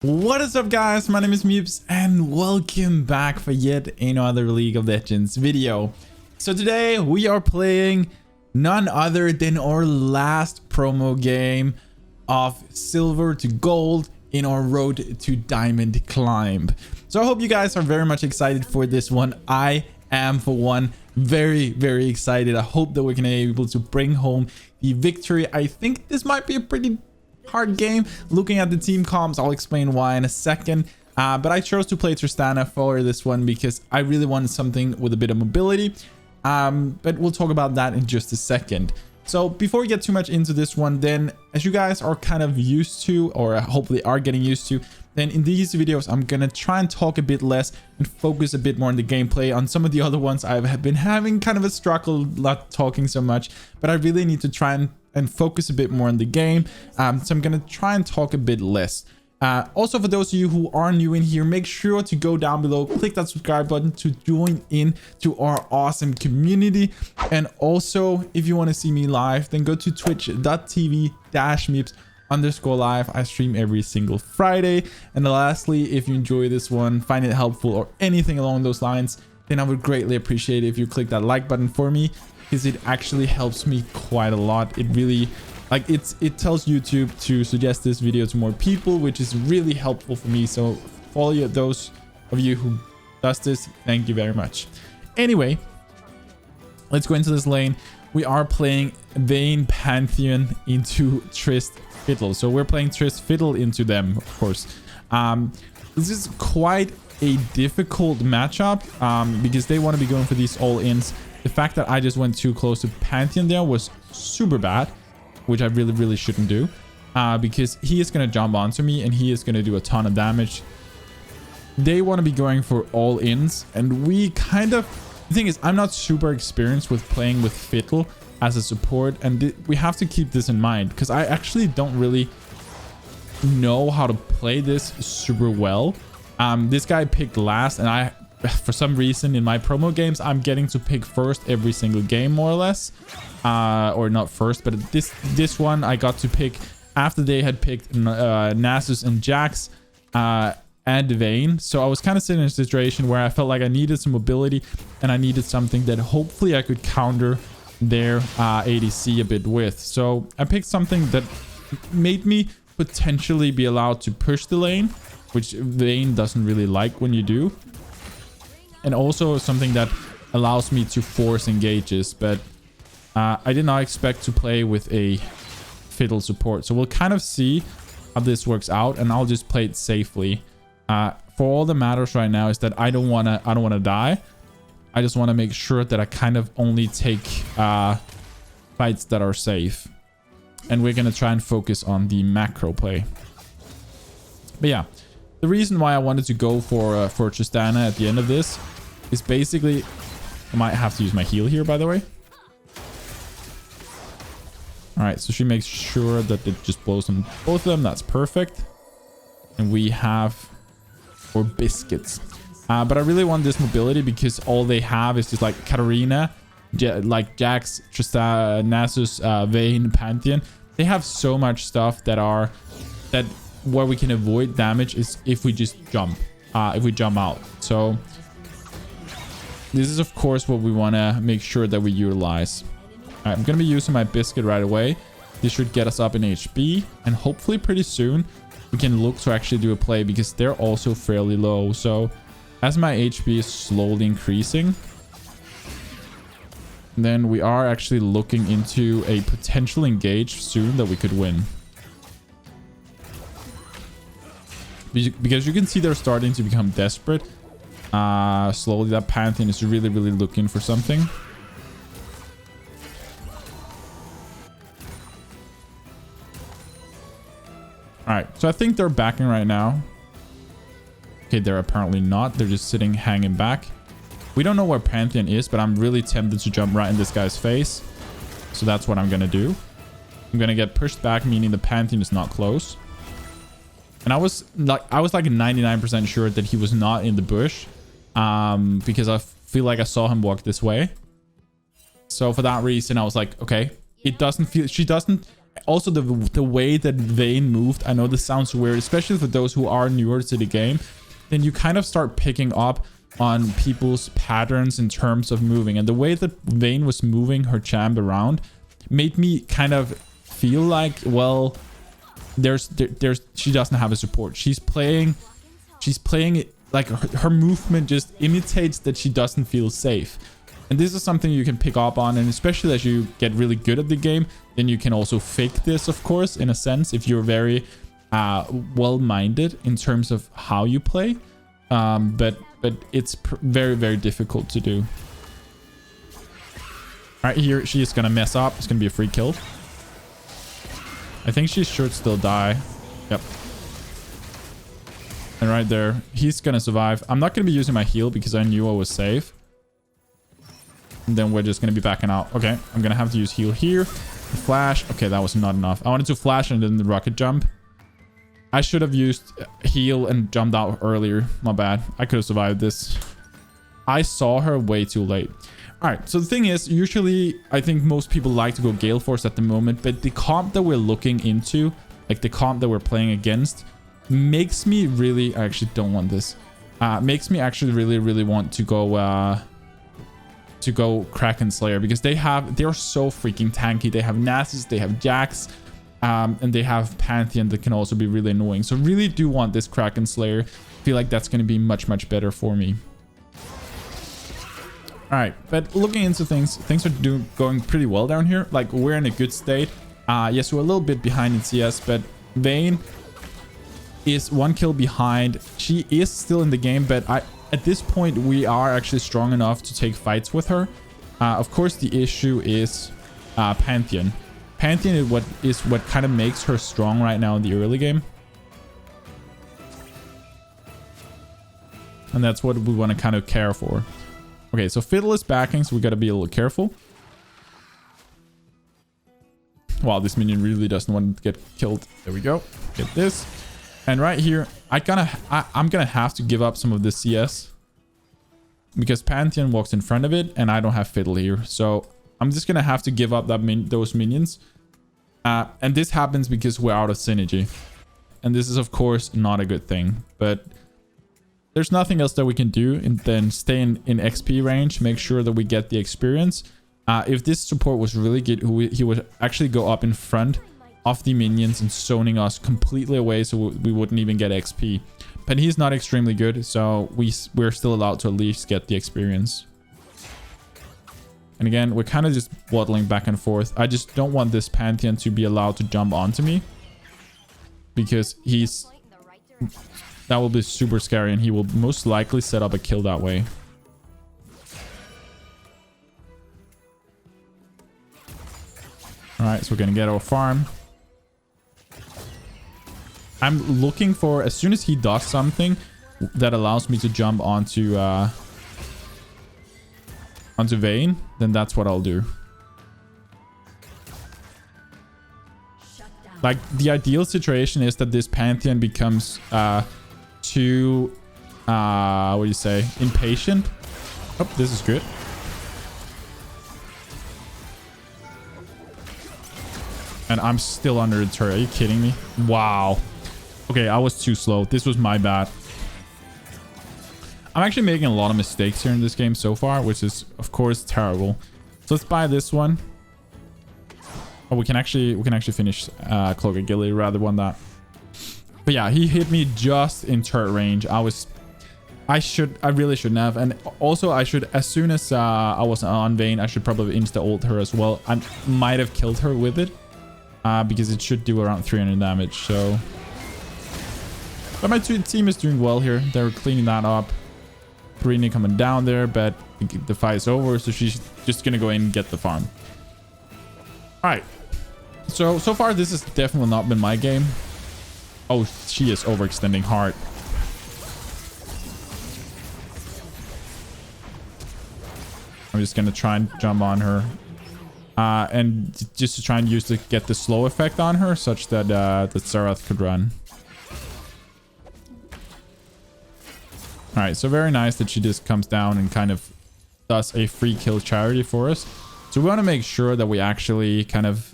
What is up, guys? My name is MipZ and welcome back for yet another League of Legends video. So today we are playing none other than our last promo game of silver to gold in our road to diamond climb. So I hope you guys are very much excited for this one. I am, for one, very excited. I hope that we can be able to bring home the victory. I think this might be a pretty hard game. Looking at the team comps, I'll explain why in a second, but I chose to play Tristana for this one because I really wanted something with a bit of mobility, but we'll talk about that in just a second. So before we get too much into this one, then as you guys are kind of used to, or hopefully are getting used to, then in these videos I'm gonna try and talk a bit less and focus a bit more on the gameplay. On some of the other ones I've been having kind of a struggle not talking so much, but I really need to try and focus a bit more on the game, so I'm gonna try and talk a bit less. Also, for those of you who are new in here, make sure to go down below, click that subscribe button to join in to our awesome community. And also, if you want to see me live, then go to twitch.tv/mips_live. I stream every single Friday. And lastly, if you enjoy this one, find it helpful or anything along those lines, then I would greatly appreciate it if you click that like button for me, because it actually helps me quite a lot. It really, like, it tells YouTube to suggest this video to more people, which is really helpful for me. So for all those of you who does this, thank you very much. Anyway, let's go into this lane. We are playing Vayne Pantheon into Trist Fiddle. So we're playing Trist Fiddle into them, of course. This is quite a difficult matchup because they want to be going for these all-ins. The fact that I just went too close to Pantheon there was super bad, which I really shouldn't do, because he is going to jump onto me and he is going to do a ton of damage. They want to be going for all ins, and we kind of, the thing is, I'm not super experienced with playing with Fiddle as a support, and we have to keep this in mind because I actually don't really know how to play this super well. This guy picked last, and for some reason in my promo games I'm getting to pick first every single game, more or less, or not first, but this one I got to pick after they had picked Nasus and Jax and Vayne. So I was kind of sitting in a situation where I felt like I needed some mobility and I needed something that hopefully I could counter their ADC a bit with. So I picked something that made me potentially be allowed to push the lane, which Vayne doesn't really like when you do, and also something that allows me to force engages. But I did not expect to play with a Fiddle support, so we'll kind of see how this works out, and I'll just play it safely. For all that matters right now is that I don't want to die. I just want to make sure that I kind of only take fights that are safe, and we're gonna try and focus on the macro play. But yeah, the reason why I wanted to go for Tristana at the end of this is basically, I might have to use my heal here, by the way. All right, so she makes sure that it just blows them, both of them. That's perfect. And we have our biscuits. But I really want this mobility because all they have is just like Katarina, like Jax, Tristana, Nasus, Vayne, Pantheon. They have so much stuff where we can avoid damage is if we just jump, if we jump out. So this is of course what we want to make sure that we utilize. All right, I'm going to be using my biscuit right away. This should get us up in HP, and hopefully pretty soon we can look to actually do a play because they're also fairly low. So as my HP is slowly increasing, then we are actually looking into a potential engage soon that we could win. Because you can see they're starting to become desperate. Slowly, that Pantheon is really looking for something. All right, so I think they're backing right now. Okay, they're apparently not. They're just sitting, hanging back. We don't know where Pantheon is, but I'm really tempted to jump right in this guy's face. So that's what I'm gonna do. I'm gonna get pushed back, meaning the Pantheon is not close. And I was like 99% sure that he was not in the bush, because I feel like I saw him walk this way. So for that reason, I was like, okay, it doesn't feel, she doesn't Also, the way that Vayne moved, I know this sounds weird, especially for those who are newer to the game, then you kind of start picking up on people's patterns in terms of moving. And the way that Vayne was moving her champ around made me kind of feel like, well, she doesn't have a support. She's playing it like her movement just imitates that she doesn't feel safe. And this is something you can pick up on, and especially as you get really good at the game, then you can also fake this, of course, in a sense, if you're very well-minded in terms of how you play. But it's very, very difficult to do. Right here, she is gonna mess up. It's gonna be a free kill. I think she should still die. Yep. And right there, he's gonna survive. I'm not gonna be using my heal because I knew I was safe. And then we're just gonna be backing out. Okay, I'm gonna have to use heal here. Flash. Okay, that was not enough. I wanted to flash and then the rocket jump. I should have used heal and jumped out earlier. My bad. I could have survived this. I saw her way too late. All right, so the thing is, usually I think most people like to go Gale Force at the moment, but the comp that we're looking into, like the comp that we're playing against, makes me really, I actually don't want this. Makes me actually really want to go Kraken Slayer, because they're so freaking tanky. They have Nasus, they have Jax, and they have Pantheon that can also be really annoying. So really do want this Kraken Slayer. Feel like that's going to be much better for me. All right, but looking into things are going pretty well down here. Like, we're in a good state. Yes, we're a little bit behind in CS, but Vayne is 1 kill behind. She is still in the game, but at this point we are actually strong enough to take fights with her. Of course, the issue is Pantheon. Pantheon is what kind of makes her strong right now in the early game. And that's what we want to kind of care for. Okay, so Fiddle is backing, so we got to be a little careful. Wow, this minion really doesn't want to get killed. There we go. Get this. And right here, I'm gonna have to give up some of the CS because Pantheon walks in front of it, and I don't have Fiddle here. So I'm just gonna have to give up those minions. And this happens because we're out of synergy. And this is, of course, not a good thing. But there's nothing else that we can do than stay in XP range, make sure that we get the experience. If this support was really good, he would actually go up in front of the minions and zoning us completely away, so we wouldn't even get XP. But he's not extremely good, so we're still allowed to at least get the experience. And again, we're kind of just waddling back and forth. I just don't want this Pantheon to be allowed to jump onto me, because that will be super scary, and he will most likely set up a kill that way. All right, so we're gonna get our farm. I'm looking for, as soon as he does something that allows me to jump onto Vayne, then that's what I'll do. Like, the ideal situation is that this Pantheon becomes too what do you say, impatient. Oh, this is good. And I'm still under the turret. Are you kidding me? Wow. Okay, I was too slow. This was my bad. I'm actually making a lot of mistakes here in this game so far, which is, of course, terrible. So let's buy this one. Oh, we can actually finish Cloak and Gilly rather than that. But yeah, he hit me just in turret range. I really shouldn't have. And also, I should, as soon as I was on Vayne, I should probably insta ult her as well. I might have killed her with it, because it should do around 300 damage. So, but my team is doing well here. They're cleaning that up. Brini coming down there, but the fight is over, so she's just gonna go in and get the farm. All right. So far, this has definitely not been my game. Oh, she is overextending hard. I'm just gonna try and jump on her, and just to try and get the slow effect on her, such that that Zerath could run. All right, so very nice that she just comes down and kind of does a free kill charity for us. So we want to make sure that we actually kind of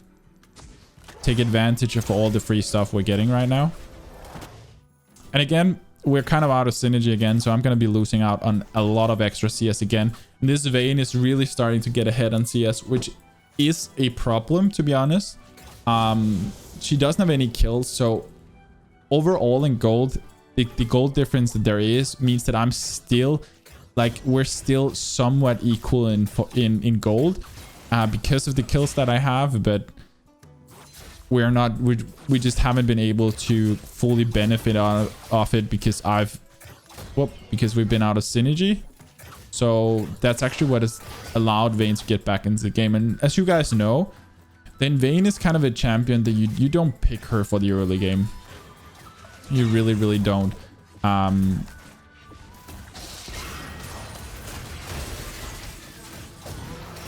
take advantage of all the free stuff we're getting right now. And again, we're kind of out of synergy again, so I'm going to be losing out on a lot of extra CS again. And this Vayne is really starting to get ahead on CS, which is a problem, to be honest. She doesn't have any kills, so overall in gold, the gold difference that there is means that I'm still, like, we're still somewhat equal in gold because of the kills that I have, but we're not, we just haven't been able to fully benefit off it because because we've been out of synergy. So that's actually what has allowed Vayne to get back into the game. And as you guys know, then Vayne is kind of a champion that you don't pick her for the early game. You really don't.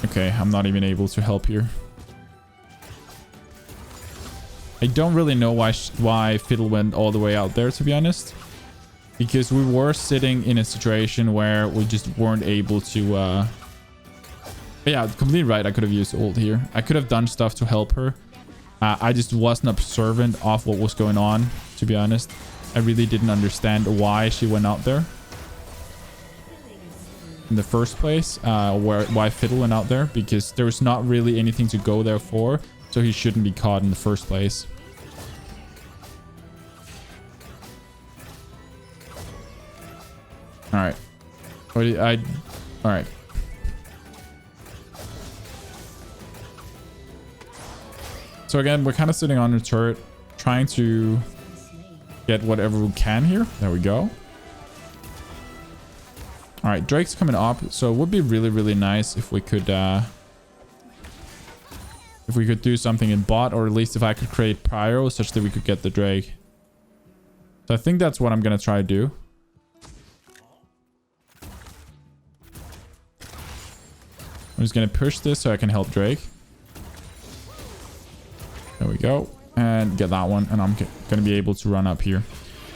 Okay, I'm not even able to help here. I don't really know why Fiddle went all the way out there, to be honest. Because we were sitting in a situation where we just weren't able to... But yeah, completely right. I could have used ult here. I could have done stuff to help her. I just wasn't observant of what was going on, to be honest. I really didn't understand why she went out there in the first place. Why Fiddle went out there. Because there was not really anything to go there for. So he shouldn't be caught in the first place. Alright. Alright. So again, we're kind of sitting on the turret, trying to get whatever we can here. There we go. Alright, Drake's coming up. So it would be really nice if we could... if we could do something in bot, or at least if I could create Pyro such that we could get the Drake. So I think that's what I'm going to try to do. I'm just going to push this so I can help Drake. There we go. And get that one. And I'm going to be able to run up here.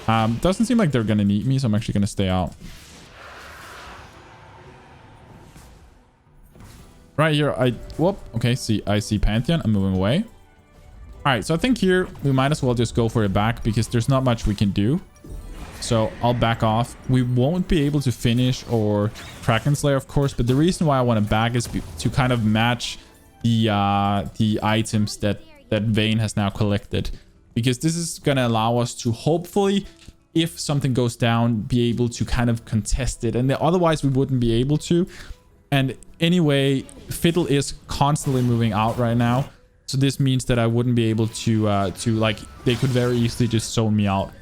Doesn't seem like they're going to need me, so I'm actually going to stay out. Right here, okay, I see Pantheon. I'm moving away. All right, so I think here we might as well just go for it back because there's not much we can do. So I'll back off. We won't be able to finish or Kraken Slayer, of course, but the reason why I want to back is to kind of match the items that Vayne has now collected, because this is going to allow us to hopefully, if something goes down, be able to kind of contest it, and otherwise we wouldn't be able to. And anyway, Fiddle is constantly moving out right now. So this means that I wouldn't be able to like, they could very easily just zone me out.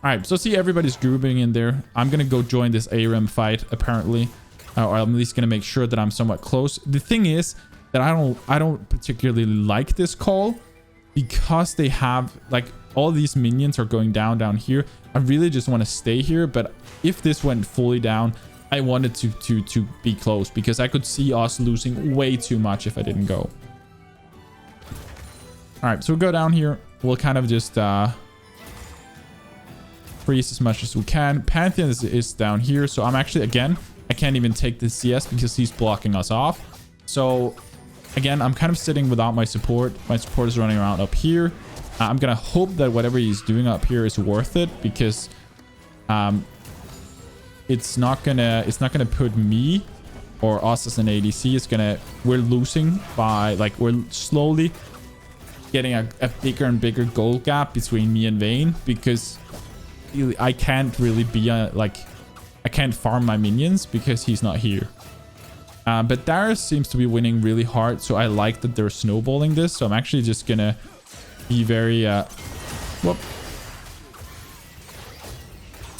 All right, so see everybody's grouping in there. I'm going to go join this ARAM fight, apparently. Or I'm at least going to make sure that I'm somewhat close. The thing is that I don't particularly like this call because they have, like, all these minions are going down here. I really just want to stay here. But if this went fully down, I wanted to be close because I could see us losing way too much if I didn't go. All right, so we'll go down here. We'll kind of just freeze as much as we can. Pantheon is down here, so I'm actually, again, I can't even take the CS because he's blocking us off. So again, I'm kind of sitting without my support. My support is running around up here. I'm gonna hope that whatever he's doing up here is worth it, because it's not gonna put me or us as an ADC. We're losing by, like, we're slowly getting a bigger and bigger gold gap between me and Vayne, because I can't really be I can't farm my minions because he's not here. But Darius seems to be winning really hard, so I like that they're snowballing this. So I'm actually just gonna be very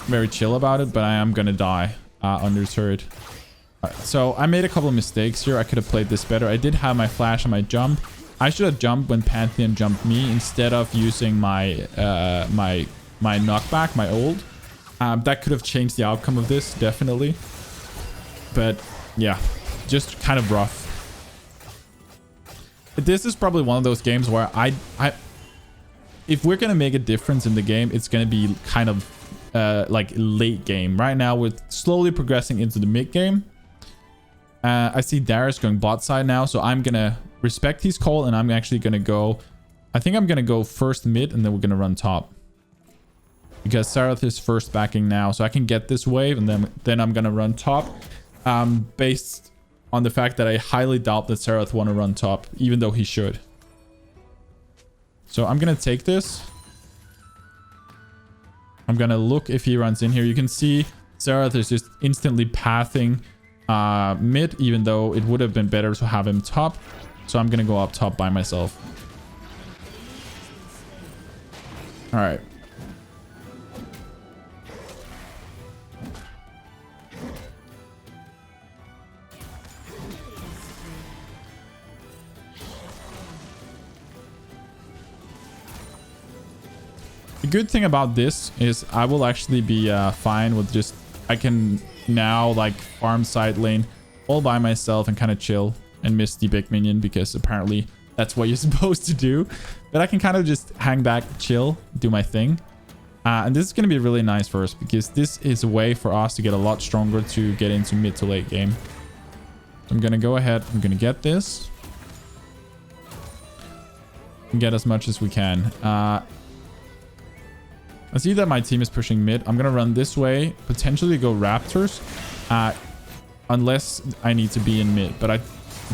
very chill about it, but I am gonna die under turret. So I made a couple of mistakes here. I could have played this better. I did have my flash and my jump. I should have jumped when Pantheon jumped me instead of using my my knockback, my ult. That could have changed the outcome of this, definitely. But yeah, just kind of rough. But this is probably one of those games where if we're gonna make a difference in the game, it's gonna be kind of like late game. Right now we're slowly progressing into the mid game. I see Darius going bot side now, so I'm gonna respect his call, and I'm actually gonna go I think I'm going to go first mid and then we're going to run top. Because Xerath is first backing now. So I can get this wave and then I'm going to run top. Based on the fact that I highly doubt that Xerath want to run top. Even though he should. So I'm going to take this. I'm going to look if he runs in here. You can see Xerath is just instantly pathing mid. Even though it would have been better to have him top. So I'm going to go up top by myself. All right. The good thing about this is I will actually be fine with just... I can now like farm side lane all by myself and kind of chill and miss the big minion because apparently that's what you're supposed to do. But I can kind of just hang back, chill, do my thing. And this is going to be really nice for us because this is a way for us to get a lot stronger to get into mid to late game. So I'm going to go ahead. I'm going to get this. And get as much as we can. I see that my team is pushing mid. I'm going to run this way. Potentially go Raptors. Unless I need to be in mid. But I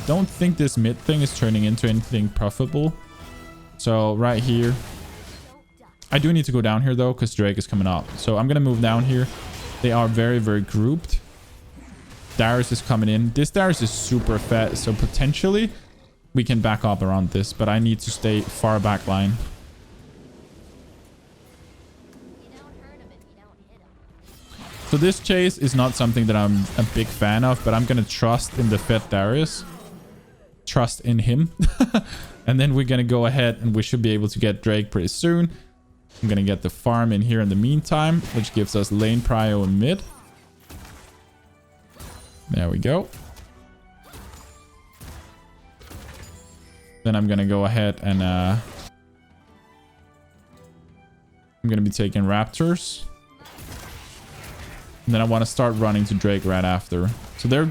don't think this mid thing is turning into anything profitable. So right here. I do need to go down here though because Drake is coming up. So I'm going to move down here. They are very, very grouped. Darius is coming in. This Darius is super fat. So potentially we can back up around this. But I need to stay far back line. So this chase is not something that I'm a big fan of. But I'm going to trust in the fed Darius. Trust in him. And then we're going to go ahead and we should be able to get Drake pretty soon. I'm going to get the farm in here in the meantime, which gives us lane prio and mid. There we go. Then I'm going to go ahead and I'm going to be taking Raptors. And then I want to start running to Drake right after. So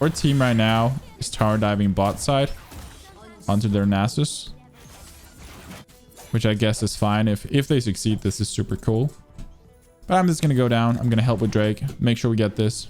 our team right now is tower diving bot side onto their Nasus. Which I guess is fine. If they succeed, this is super cool. But I'm just going to go down. I'm going to help with Drake. Make sure we get this.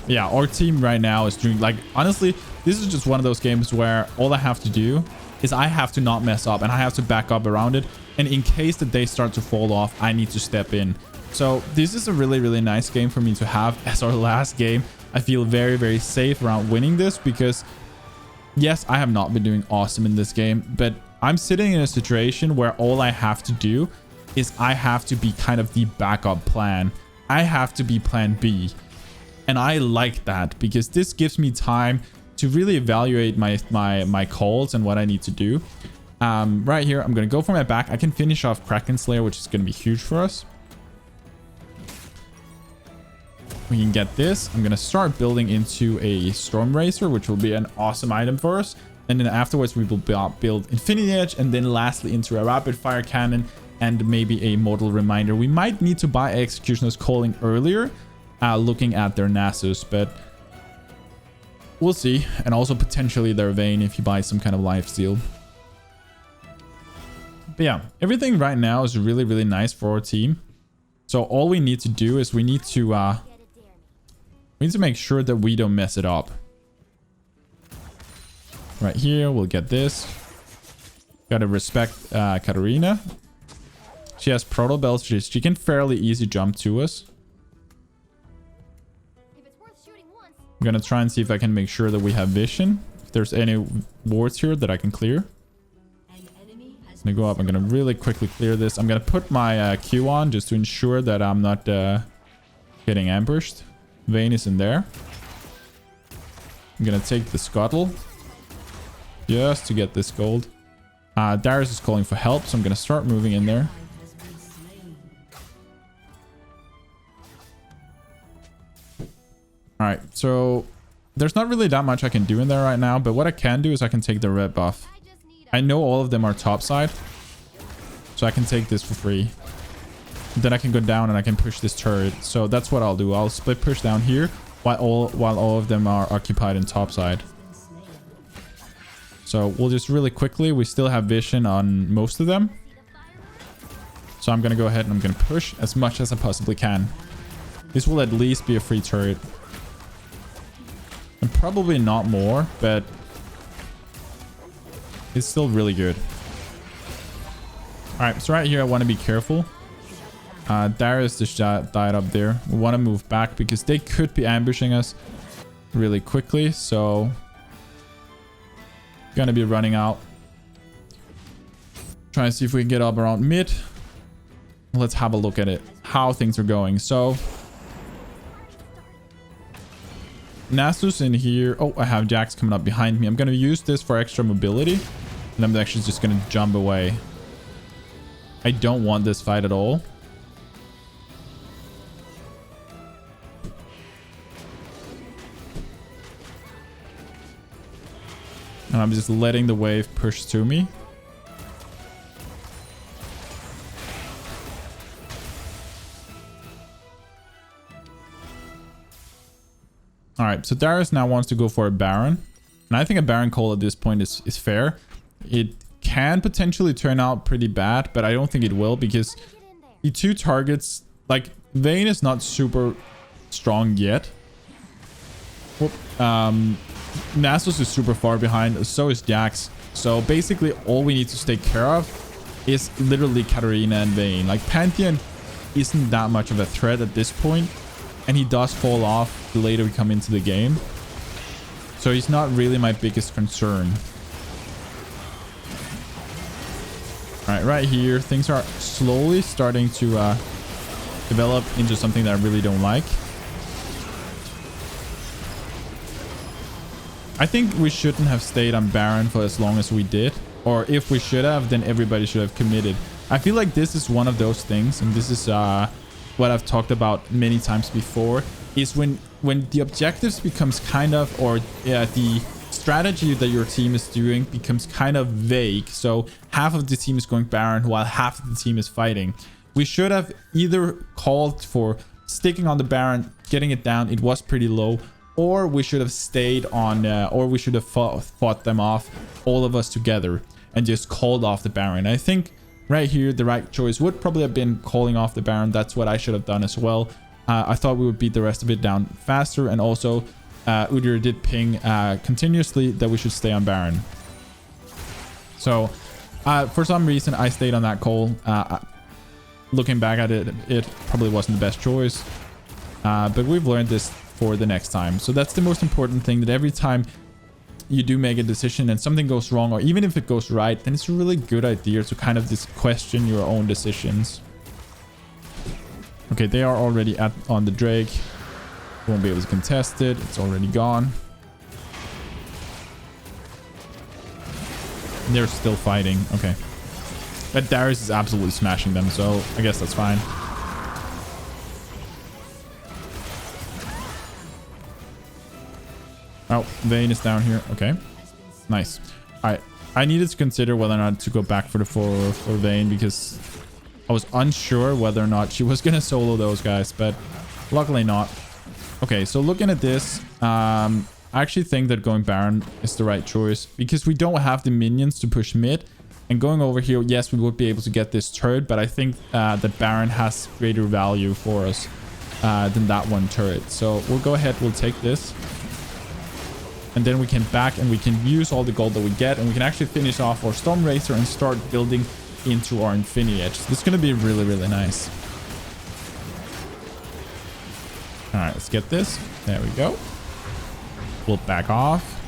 Yeah, our team right now is doing... Like, honestly, this is just one of those games where all I have to do is I have to not mess up. And I have to back up around it. And in case that they start to fall off, I need to step in. So this is a really, really nice game for me to have as our last game. I feel very, very safe around winning this because, yes, I have not been doing awesome in this game, but I'm sitting in a situation where all I have to do is I have to be kind of the backup plan. I have to be plan B. And I like that because this gives me time to really evaluate my calls and what I need to do. Right here, I'm going to go for my back. I can finish off Kraken Slayer, which is going to be huge for us. We can get this. I'm going to start building into a Storm Racer, which will be an awesome item for us. And then afterwards, we will build Infinity Edge. And then lastly, into a Rapid Fire Cannon and maybe a Mortal Reminder. We might need to buy Executioner's Calling earlier, looking at their Nasus. But we'll see. And also potentially their Vayne if you buy some kind of lifesteal. But yeah, everything right now is really, really nice for our team. So all we need to do is we need to make sure that we don't mess it up. Right here, we'll get this. Gotta respect Katarina. She has Proto Bells. She can fairly easy jump to us. I'm gonna try and see if I can make sure that we have vision. If there's any wards here that I can clear. I'm gonna go up. I'm gonna really quickly clear this. I'm gonna put my Q on just to ensure that I'm not getting ambushed. Vayne is in there. I'm gonna take the Scuttle just to get this gold. Darius is calling for help, so I'm gonna start moving in there. All right, so there's not really that much I can do in there right now, but what I can do is I can take the red buff. I know all of them are top side, so I can take this for free. Then I can go down and I can push this turret. So that's what I'll do. I'll split push down here. while all of them are occupied in top side. So we'll just really quickly, we still have vision on most of them. So I'm going to go ahead and I'm going to push as much as I possibly can. This will at least be a free turret. And probably not more, but it's still really good. Alright, so right here I want to be careful. Darius just died up there. We want to move back because they could be ambushing us really quickly. So gonna be running out. Try and see if we can get up around mid. Let's have a look at it, how things are going. So Nasus in here. Oh, I have Jax coming up behind me. I'm going to use this for extra mobility. And I'm actually just going to jump away. I don't want this fight at all. And I'm just letting the wave push to me. Alright, so Darius now wants to go for a Baron. And I think a Baron call at this point is fair. It can potentially turn out pretty bad, but I don't think it will because the two targets, like Vayne is not super strong yet. Whoop. Nasus is super far behind, so is Jax. So basically all we need to take care of is literally Katarina and Vayne. Like Pantheon isn't that much of a threat at this point. And he does fall off the later we come into the game. So he's not really my biggest concern. Alright, right here, things are slowly starting to develop into something that I really don't like. I think we shouldn't have stayed on Baron for as long as we did. Or if we should have, then everybody should have committed. I feel like this is one of those things, and this is what I've talked about many times before, is when the objectives becomes kind of, or the strategy that your team is doing becomes kind of vague. So half of the team is going Baron while half of the team is fighting. We should have either called for sticking on the Baron, getting it down, it was pretty low, or we should have stayed on, or we should have fought them off, all of us together, and just called off the Baron. I think right here, the right choice would probably have been calling off the Baron. That's what I should have done as well. I thought we would beat the rest of it down faster. And also, Udyr did ping continuously that we should stay on Baron. So, for some reason, I stayed on that call. Looking back at it, it probably wasn't the best choice. But we've learned this for the next time. So that's the most important thing, that every time you do make a decision and something goes wrong, or even if it goes right, then it's a really good idea to kind of just question your own decisions. Okay, they are already on the Drake. Won't be able to contest it. It's already gone. They're still fighting. Okay. But Darius is absolutely smashing them, so I guess that's fine. Oh, Vayne is down here. Okay. Nice. Alright. I needed to consider whether or not to go back for Vayne because I was unsure whether or not she was going to solo those guys, but luckily not. Okay, so looking at this, I actually think that going Baron is the right choice because we don't have the minions to push mid. And going over here, yes, we would be able to get this turret, but I think that Baron has greater value for us than that one turret. So we'll go ahead, we'll take this. And then we can back and we can use all the gold that we get, and we can actually finish off our Storm Racer and start building into our Infinity Edge. This is going to be really, really nice. All right, let's get this. There we go. We'll back off.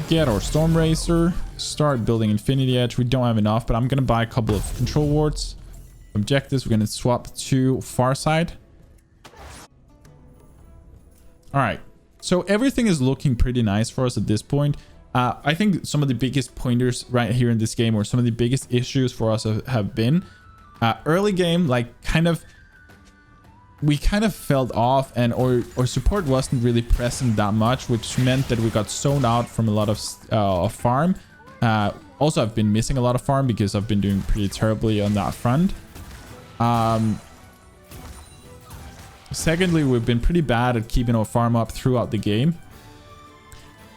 Get our Storm Racer. Start building Infinity Edge. We don't have enough, but I'm going to buy a couple of control wards. Objectives, we're going to swap to far side. All right. So everything is looking pretty nice for us at this point. I think some of the biggest pointers right here in this game, or some of the biggest issues for us have been early game, like we kind of fell off, and our support wasn't really pressing that much, which meant that we got zoned out from a lot of farm. Also, I've been missing a lot of farm because I've been doing pretty terribly on that front. Secondly, we've been pretty bad at keeping our farm up throughout the game.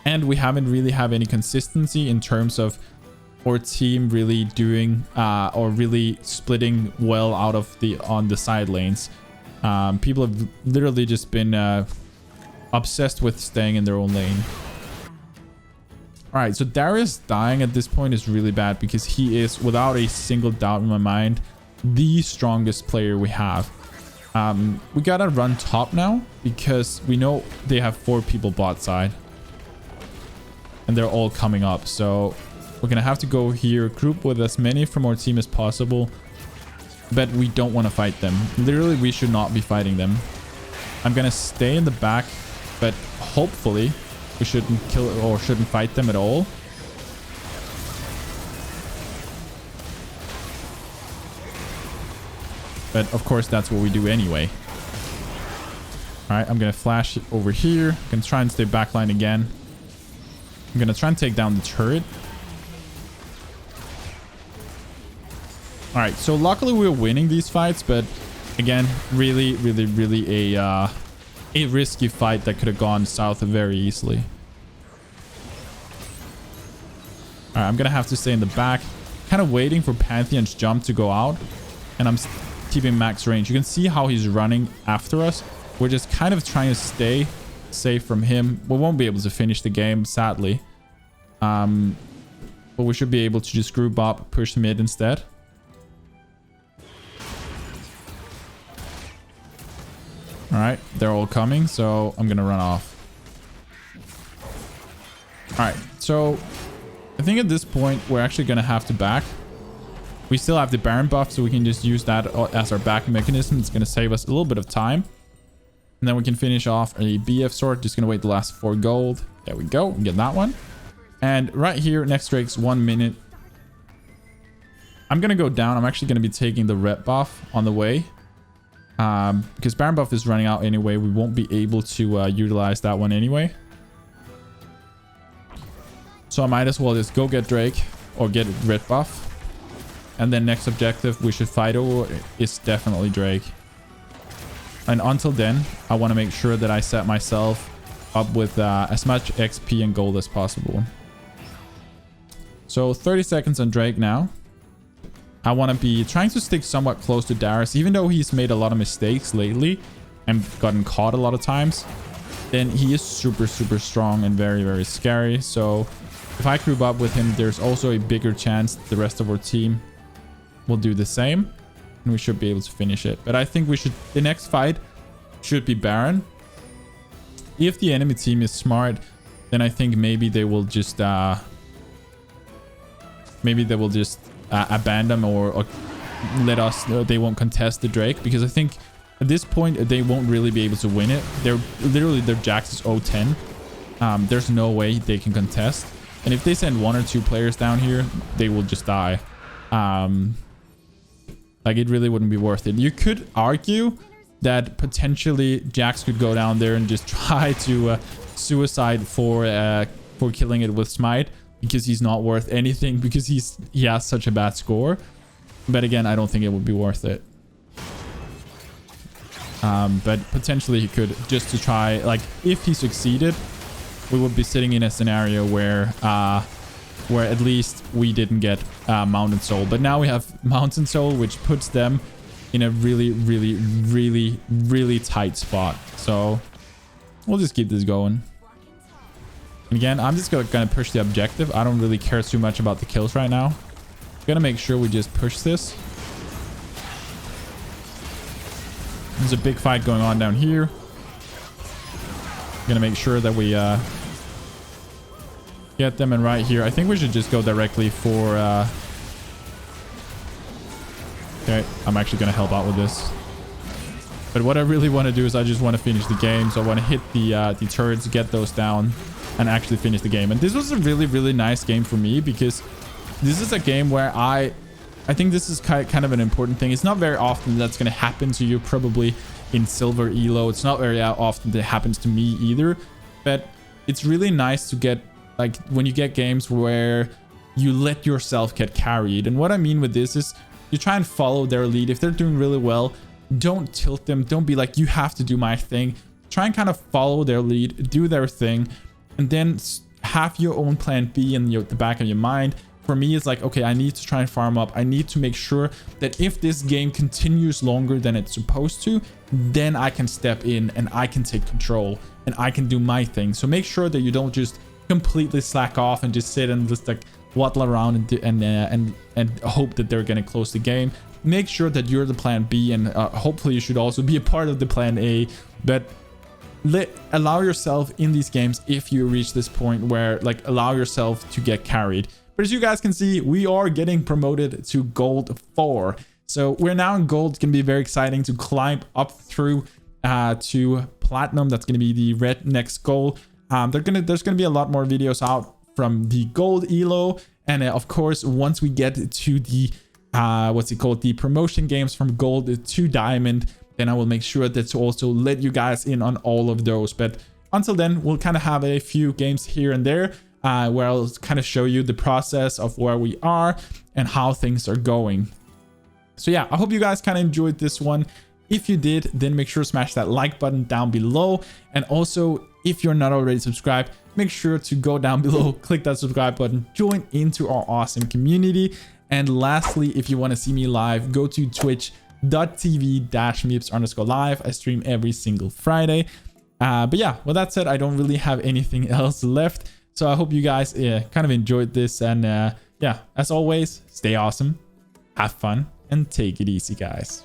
And we haven't really have any consistency in terms of our team really doing or really splitting well out of on the side lanes. People have literally just been obsessed with staying in their own lane. All right, so Darius dying at this point is really bad because he is, without a single doubt in my mind, the strongest player we have. We gotta run top now because we know they have 4 people bot side. And they're all coming up. So we're gonna have to go here, group with as many from our team as possible. But we don't want to fight them. Literally, we should not be fighting them. I'm gonna stay in the back, but hopefully we shouldn't kill or shouldn't fight them at all. But of course, that's what we do anyway. All right, I'm gonna flash over here. I'm gonna try and stay backline again. I'm gonna try and take down the turret. All right, so luckily we're winning these fights, but again, really a risky fight that could have gone south very easily. All right, I'm gonna have to stay in the back, kind of waiting for Pantheon's jump to go out, and I'm keeping max range. You can see how he's running after us. We're just kind of trying to stay safe from him. We won't be able to finish the game, sadly, but we should be able to just group up, push mid instead. All right, they're all coming, so I'm gonna run off. All right, so I think at this point we're actually gonna have to back. We still have the Baron buff, so we can just use that as our back mechanism. It's gonna save us a little bit of time, and then we can finish off a BF sword. Just gonna wait the last 4 gold. There we go, get that one. And right here, next Drake's 1 minute. I'm gonna go down. I'm actually gonna be taking the red buff on the way. Because Baron buff is running out anyway. We won't be able to utilize that one anyway. So I might as well just go get Drake or get red buff. And then next objective we should fight over is definitely Drake. And until then, I want to make sure that I set myself up with as much XP and gold as possible. So 30 seconds on Drake now. I want to be trying to stick somewhat close to Darius, even though he's made a lot of mistakes lately and gotten caught a lot of times. Then he is super strong and very scary. So if I group up with him, there's also a bigger chance the rest of our team will do the same, and we should be able to finish it. But I think we should, the next fight should be Baron. If the enemy team is smart, then I think maybe they will just abandon or let us, they won't contest the Drake, because I think at this point they won't really be able to win it. They're literally, their Jax is 0-10. There's no way they can contest, and if they send 1 or 2 players down here, they will just die. Like, it really wouldn't be worth it. You could argue that potentially Jax could go down there and just try to suicide for killing it with smite, because he's not worth anything, because he has such a bad score. But again, I don't think it would be worth it. But potentially he could, just to try, like, if he succeeded, we would be sitting in a scenario where at least we didn't get Mountain Soul. But now we have Mountain Soul, which puts them in a really tight spot. So we'll just keep this going. And again, I'm just gonna push the objective. I don't really care too much about the kills right now. I'm gonna make sure we just push this. There's a big fight going on down here. I'm gonna make sure that we get them in right here. I think we should just go directly for okay, I'm actually gonna help out with this. But what I really want to do is I just want to finish the game. So I want to hit the turrets, get those down, and actually finish the game. And this was a really nice game for me, because this is a game where I think this is kind of an important thing. It's not very often that's going to happen to you, probably in silver elo. It's not very often that it happens to me either. But it's really nice to get, like, when you get games where you let yourself get carried. And what I mean with this is you try and follow their lead. If they're doing really well, don't tilt them. Don't be like, you have to do my thing. Try and kind of follow their lead, do their thing, and then have your own plan B in the back of your mind. For me, it's like, okay, I need to try and farm up. I need to make sure that if this game continues longer than it's supposed to, then I can step in and I can take control and I can do my thing. So make sure that you don't just completely slack off and just sit and just like waddle around and hope that they're going to close the game. Make sure that you're the plan B, and hopefully you should also be a part of the plan A. But allow yourself in these games, if you reach this point where like allow yourself to get carried. But as you guys can see, we are getting promoted to gold 4. So we're now in gold. It's gonna be very exciting to climb up through to platinum. That's gonna be the red next goal. There's gonna be a lot more videos out from the gold elo, and of course once we get to the the promotion games from gold to diamond, then I will make sure to also let you guys in on all of those. But until then, we'll kind of have a few games here and there where I'll kind of show you the process of where we are and how things are going. So yeah, I hope you guys kind of enjoyed this one. If you did, then make sure to smash that like button down below. And also, if you're not already subscribed, make sure to go down below, click that subscribe button, join into our awesome community. And lastly, if you want to see me live, go to twitch.tv/MipZ_live. I stream every single Friday. But yeah, with that said, I don't really have anything else left. So I hope you guys kind of enjoyed this. And yeah, as always, stay awesome, have fun, and take it easy, guys.